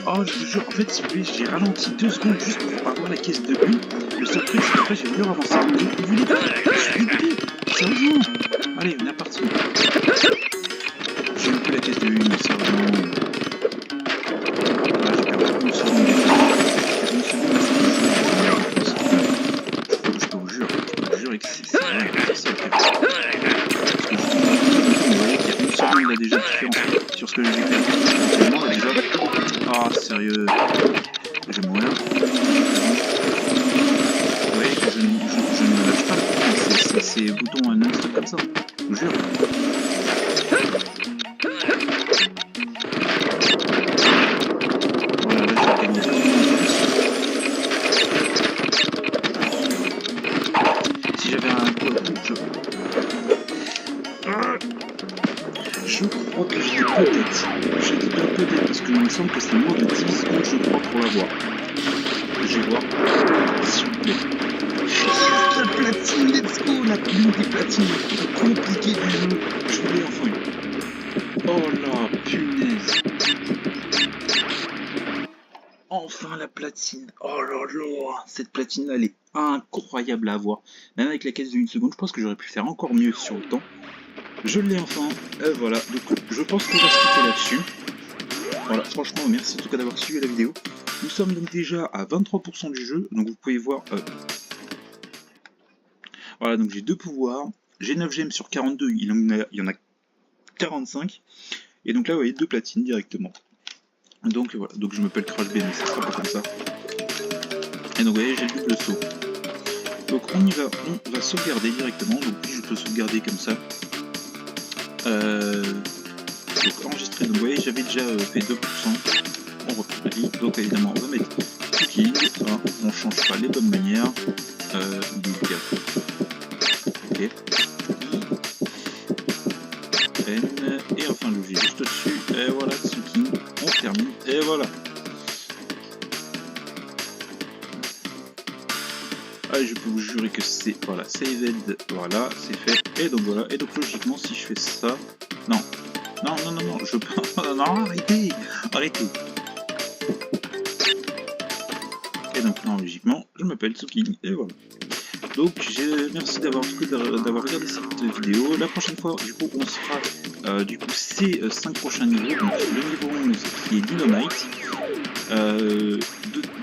Oh, je vous jure, en fait, si vous voulez, j'ai ralenti 2 secondes juste pour avoir la caisse de une. Le seul truc, c'est qu'après, j'ai voulu avancer. Vous voulez pas? Je suis dégoûté. Sérieusement. Allez, on est parti. J'ai eu plus la caisse de une, sérieusement. Là, j'ai perdu une seconde. Une seconde, je peux vous jurer que c'est vrai, c'est ça le pire. Parce que justement, vous voyez qu'il y a une seconde là déjà de différence sur ce que j'ai fait. Actuellement, là, déjà. Ah, sérieux. Je vais mourir. Vous voyez que je ne me lâche pas. C'est bouton non-stop comme ça. Je vous jure. Voilà, là j'ai gagné. Si j'avais un coup à coup, je crois que j'ai dit peut-être, parce qu'il me semble que c'est moins de 10 secondes, je crois, pour l'avoir. Je vais voir, s'il vous plaît. La platine, let's go, l'une des platines les plus compliquées du jeu. Je l'ai enfin eu. Oh là, punaise. Enfin la platine. Oh là là, cette platine elle est incroyable à avoir. Même avec la caisse de 1 seconde, je pense que j'aurais pu faire encore mieux sur le temps. Je l'ai enfin, voilà, donc je pense qu'on va se quitter là-dessus. Voilà, franchement, merci en tout cas d'avoir suivi la vidéo. Nous sommes donc déjà à 23% du jeu, donc vous pouvez voir... Voilà, donc j'ai 2 pouvoirs, j'ai 9 gemmes sur 42, il y en a 45. Et donc là, vous voyez, 2 platines directement. Donc voilà, donc je m'appelle Crash B, mais ça sera pas comme ça. Et donc vous voyez, j'ai le double saut. Donc on y va, on va sauvegarder directement, donc puis je peux sauvegarder comme ça. Donc enregistrer, donc vous voyez j'avais déjà fait 2%, on reprend la vie, donc évidemment on va mettre cooking, on change pas les bonnes manières, ok, N, et enfin le G juste au-dessus, et voilà, cooking, on termine, et voilà. Ah, je peux vous jurer que c'est, voilà, saved, voilà, c'est fait, et donc voilà, et donc logiquement si je fais ça, non, je peux, non, arrêtez, et donc non, logiquement, je m'appelle Tsuking, et voilà. Donc, merci d'avoir regardé cette vidéo. La prochaine fois, du coup, on sera, du coup, ces 5 prochains niveaux, donc le niveau 11 qui est Dynamite, de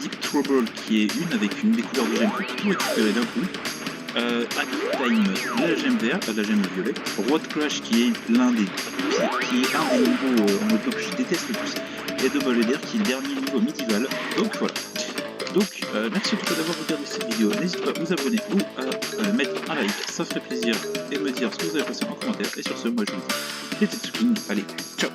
Deep Trouble qui est une avec une découverte de gemmes pour tout récupérer d'un coup, Hack Time, la gemme verte, la gemme violette, Road Crash qui est l'un des niveaux en mode que je déteste le plus, et Double Eder qui est le dernier niveau médiéval. Donc voilà. Donc merci en tout cas d'avoir regardé cette vidéo, n'hésitez pas à vous abonner ou à mettre un like, ça ferait plaisir, et me dire ce que vous avez pensé en commentaire, et sur ce moi je vous dis, c'était Tsuking, allez, ciao.